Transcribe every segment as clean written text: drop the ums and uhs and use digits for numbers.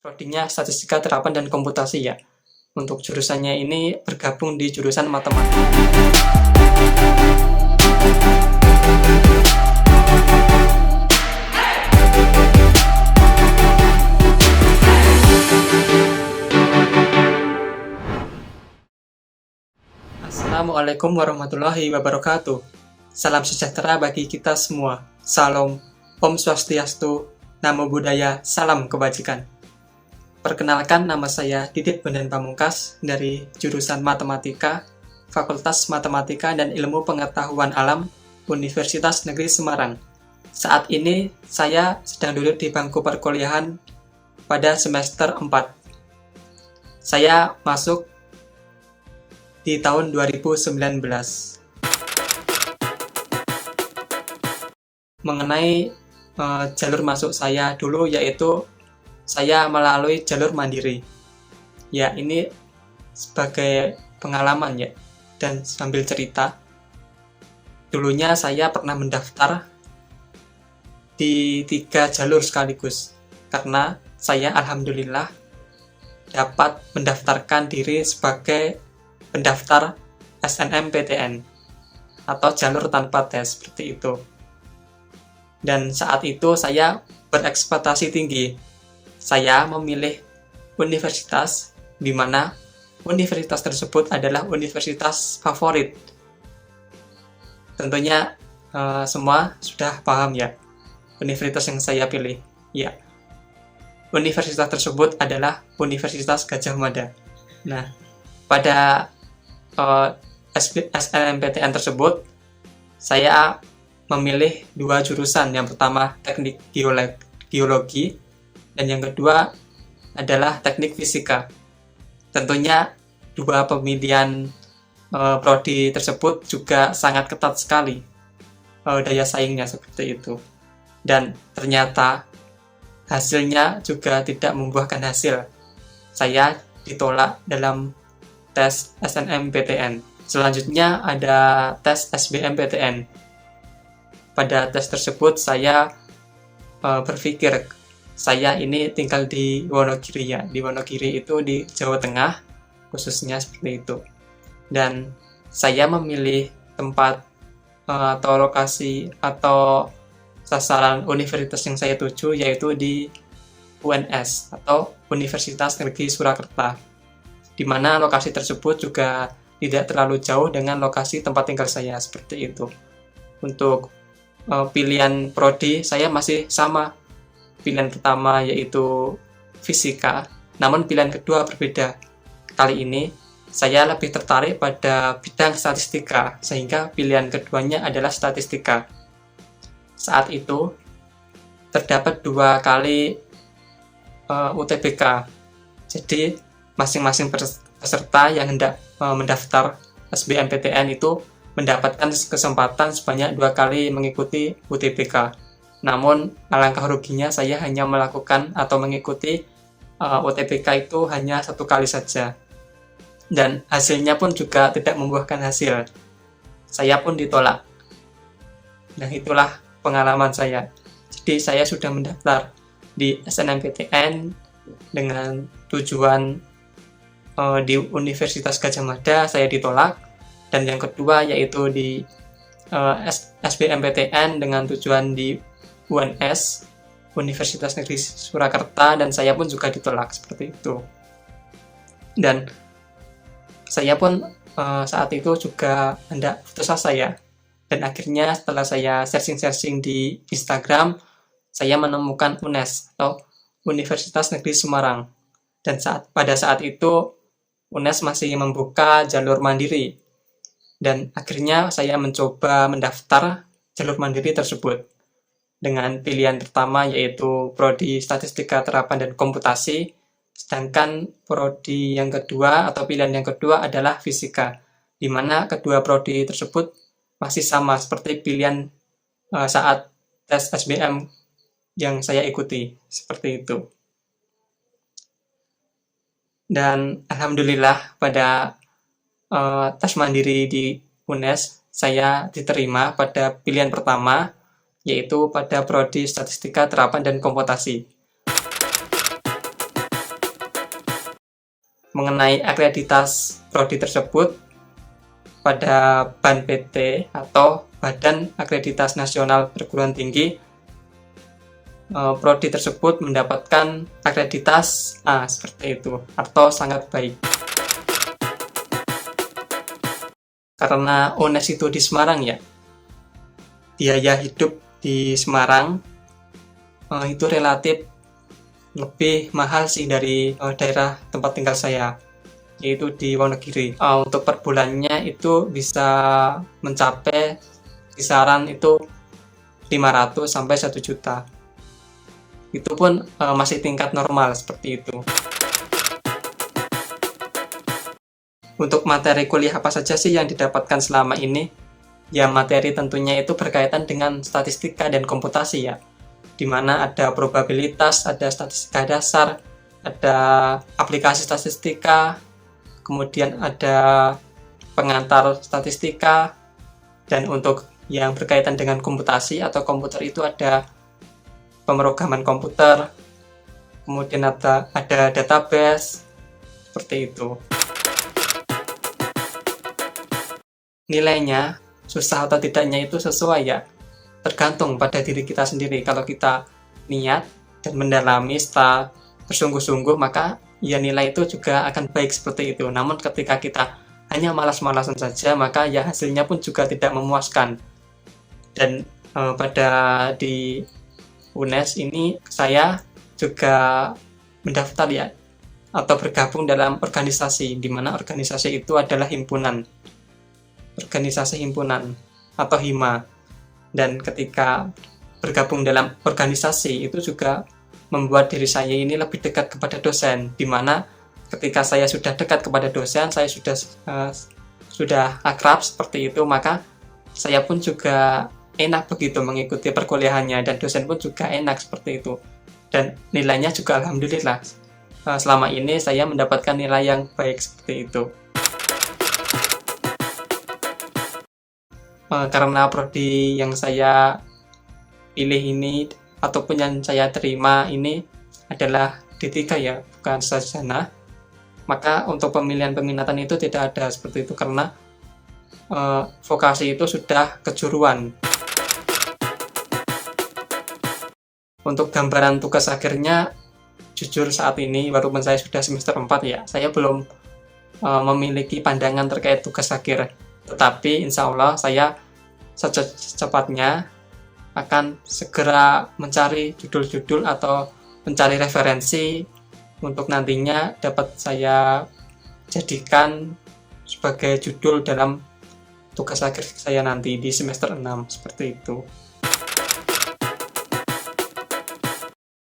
Prodinya Statistika Terapan dan Komputasi ya. Untuk jurusannya ini bergabung di jurusan Matematika. Assalamualaikum warahmatullahi wabarakatuh. Salam sejahtera bagi kita semua. Salam, Om Swastiastu, Namo Buddhaya, Salam Kebajikan. Perkenalkan, nama saya Didit Bondan Pamungkas dari jurusan Matematika, Fakultas Matematika dan Ilmu Pengetahuan Alam, Universitas Negeri Semarang. Saat ini saya sedang duduk di bangku perkuliahan pada semester 4. Saya masuk di tahun 2019. Mengenai jalur masuk saya dulu, yaitu saya melalui jalur mandiri. Ya, ini sebagai pengalaman ya, dan sambil cerita. Dulunya saya pernah mendaftar di 3 jalur sekaligus, karena saya alhamdulillah dapat mendaftarkan diri sebagai pendaftar SNMPTN atau jalur tanpa tes, seperti itu. Dan saat itu saya berekspektasi tinggi. Saya memilih universitas di mana universitas tersebut adalah universitas favorit. Tentunya semua sudah paham ya, universitas yang saya pilih. Ya, universitas tersebut adalah Universitas Gadjah Mada. Nah, pada SNMPTN tersebut, saya memilih 2 jurusan. Yang pertama teknik geologi, dan yang kedua adalah teknik fisika. Tentunya 2 pemilihan prodi tersebut juga sangat ketat sekali daya saingnya, seperti itu. Dan ternyata hasilnya juga tidak membuahkan hasil. Saya ditolak dalam tes SNMPTN. Selanjutnya ada tes SBMPTN. Pada tes tersebut saya berpikir, saya ini tinggal di Wonogiri ya. Di Wonogiri itu di Jawa Tengah khususnya, seperti itu. Dan saya memilih tempat atau lokasi atau sasaran universitas yang saya tuju, yaitu di UNS atau Universitas Negeri Surakarta, di mana lokasi tersebut juga tidak terlalu jauh dengan lokasi tempat tinggal saya, seperti itu. Untuk pilihan prodi saya masih sama. Pilihan pertama yaitu fisika, namun pilihan kedua berbeda. Kali ini saya lebih tertarik pada bidang statistika, sehingga pilihan keduanya adalah statistika. Saat itu terdapat 2 kali UTBK. Jadi masing-masing peserta yang hendak mendaftar SBMPTN itu mendapatkan kesempatan sebanyak 2 kali mengikuti UTBK. Namun alangkah ruginya saya hanya melakukan atau mengikuti UTBK itu hanya 1 kali saja. Dan hasilnya pun juga tidak membuahkan hasil. Saya pun ditolak. Nah, itulah pengalaman saya. Jadi saya sudah mendaftar di SNMPTN dengan tujuan di Universitas Gadjah Mada, saya ditolak. Dan yang kedua yaitu di SBMPTN dengan tujuan di UNS, Universitas Negeri Surakarta, dan saya pun juga ditolak, seperti itu. Dan saya pun saat itu juga hendak putus asa ya. Dan akhirnya setelah saya searching di Instagram, saya menemukan UNES atau Universitas Negeri Semarang. Dan pada saat itu UNES masih membuka jalur mandiri. Dan akhirnya saya mencoba mendaftar jalur mandiri tersebut dengan pilihan pertama yaitu prodi Statistika Terapan dan Komputasi, sedangkan prodi yang kedua atau pilihan yang kedua adalah fisika, di mana kedua prodi tersebut masih sama seperti pilihan saat tes SBM yang saya ikuti, seperti itu. Dan alhamdulillah pada tes mandiri di UNES saya diterima pada pilihan pertama, yaitu pada prodi Statistika Terapan dan Komputasi. mengenai akreditas prodi tersebut pada BAN PT atau Badan Akreditas Nasional Perguruan Tinggi, prodi tersebut mendapatkan akreditas A seperti itu, atau sangat baik. Karena UNES itu di Semarang ya, biaya hidup di Semarang itu relatif lebih mahal sih dari daerah tempat tinggal saya, yaitu di Wonogiri. Untuk per bulannya itu bisa mencapai kisaran itu 500 sampai 1 juta. Itu pun masih tingkat normal seperti itu. Untuk materi kuliah apa saja sih yang didapatkan selama ini? Ya, materi tentunya itu berkaitan dengan statistika dan komputasi ya, di mana ada probabilitas, ada statistika dasar, ada aplikasi statistika, kemudian ada pengantar statistika, dan untuk yang berkaitan dengan komputasi atau komputer itu ada pemrograman komputer, kemudian ada database, seperti itu. Nilainya susah atau tidaknya itu sesuai ya, tergantung pada diri kita sendiri. Kalau kita niat dan mendalami setelah bersungguh-sungguh, maka ya nilai itu juga akan baik seperti itu. Namun ketika kita hanya malas-malasan saja, maka ya hasilnya pun juga tidak memuaskan. Dan pada di UNES ini saya juga mendaftar ya, atau bergabung dalam organisasi, di mana organisasi itu adalah organisasi himpunan atau hima. Dan ketika bergabung dalam organisasi itu juga membuat diri saya ini lebih dekat kepada dosen, di mana ketika saya sudah dekat kepada dosen, saya sudah akrab seperti itu, maka saya pun juga enak begitu mengikuti perkuliahannya, dan dosen pun juga enak seperti itu. Dan nilainya juga alhamdulillah selama ini saya mendapatkan nilai yang baik seperti itu. Karena prodi yang saya pilih ini ataupun yang saya terima ini adalah D3 ya, bukan sarjana, maka untuk pemilihan peminatan itu tidak ada seperti itu, karena vokasi itu sudah kejuruan. Untuk gambaran tugas akhirnya, jujur saat ini walaupun saya sudah semester 4 ya, saya belum memiliki pandangan terkait tugas akhir. Tetapi insya Allah saya secepatnya akan segera mencari judul-judul atau mencari referensi untuk nantinya dapat saya jadikan sebagai judul dalam tugas akhir saya nanti di semester 6 seperti itu.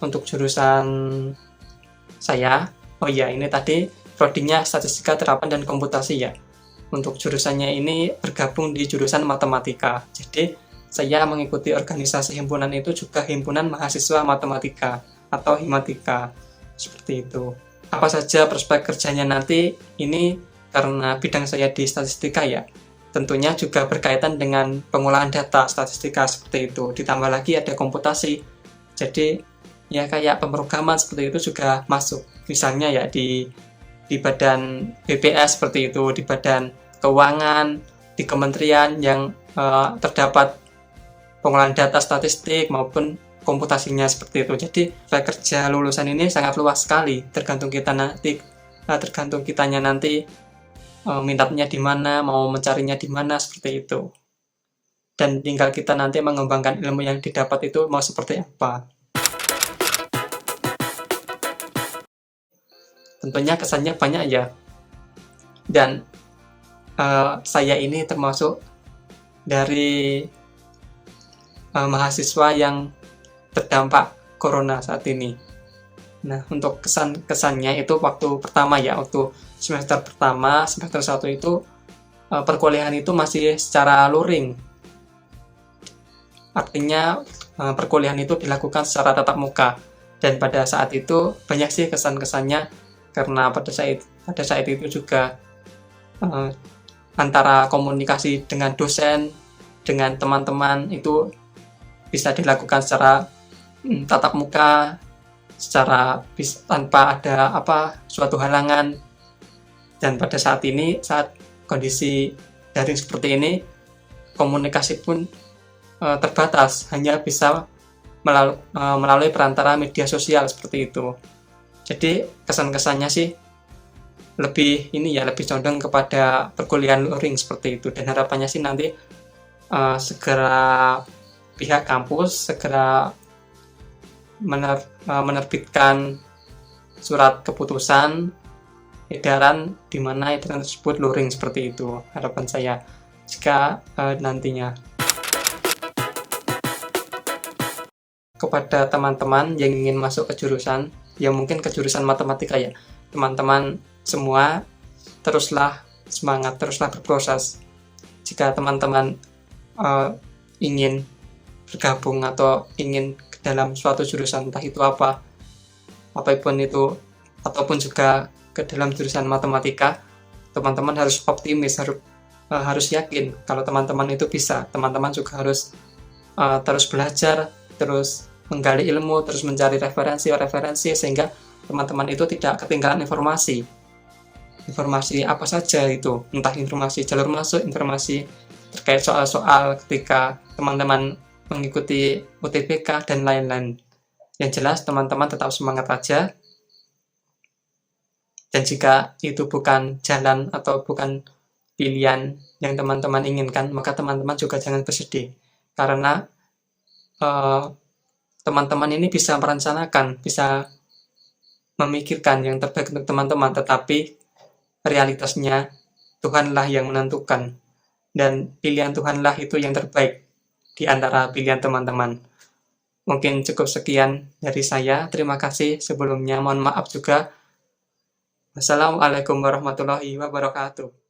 Untuk jurusan saya, ini tadi prodinya statistika terapan dan komputasi ya. Untuk jurusannya ini bergabung di jurusan matematika. Jadi saya mengikuti organisasi himpunan itu juga himpunan mahasiswa matematika atau himatika, seperti itu. Apa saja prospek kerjanya nanti, ini karena bidang saya di statistika ya, tentunya juga berkaitan dengan pengolahan data statistika seperti itu. Ditambah lagi ada komputasi, jadi ya kayak pemrograman seperti itu juga masuk. Misalnya ya di badan BPS seperti itu, di badan keuangan, di kementerian yang terdapat pengolahan data statistik maupun komputasinya seperti itu. Jadi kerja lulusan ini sangat luas sekali, tergantung kitanya nanti minatnya di mana, mau mencarinya di mana seperti itu. Dan tinggal kita nanti mengembangkan ilmu yang didapat itu mau seperti apa. Tentunya kesannya banyak ya. Dan saya ini termasuk dari mahasiswa yang terdampak corona saat ini. Nah, untuk kesannya itu waktu pertama ya, waktu semester pertama, semester 1 itu perkuliahan itu masih secara luring. Artinya perkuliahan itu dilakukan secara tatap muka. Dan pada saat itu banyak sih kesan-kesannya, karena pada saat itu juga antara komunikasi dengan dosen, dengan teman-teman itu bisa dilakukan secara tatap muka, tanpa ada suatu halangan. Dan pada saat ini, saat kondisi daring seperti ini, komunikasi pun terbatas, hanya bisa melalui perantara media sosial seperti itu. Jadi kesan-kesannya sih lebih condong kepada perkuliahan luring seperti itu, dan harapannya sih nanti segera pihak kampus segera menerbitkan surat keputusan edaran di mana edaran tersebut luring seperti itu, harapan saya jika nantinya. Kepada teman-teman yang ingin masuk ke jurusan, ya mungkin ke jurusan matematika ya, teman-teman semua teruslah semangat, teruslah berproses. Jika teman-teman ingin bergabung atau ingin ke dalam suatu jurusan, entah itu apapun itu, ataupun juga ke dalam jurusan matematika, teman-teman harus optimis, harus yakin kalau teman-teman itu bisa. Teman-teman juga harus terus belajar, terus menggali ilmu, terus mencari referensi sehingga teman-teman itu tidak ketinggalan informasi apa saja itu, entah informasi jalur masuk, informasi terkait soal-soal ketika teman-teman mengikuti UTBK dan lain-lain. Yang jelas teman-teman tetap semangat aja, dan jika itu bukan jalan atau bukan pilihan yang teman-teman inginkan, maka teman-teman juga jangan bersedih, karena teman-teman ini bisa merencanakan, bisa memikirkan yang terbaik untuk teman-teman, tetapi realitasnya Tuhanlah yang menentukan, dan pilihan Tuhanlah itu yang terbaik di antara pilihan teman-teman. Mungkin cukup sekian dari saya. Terima kasih sebelumnya, mohon maaf juga. Wassalamualaikum warahmatullahi wabarakatuh.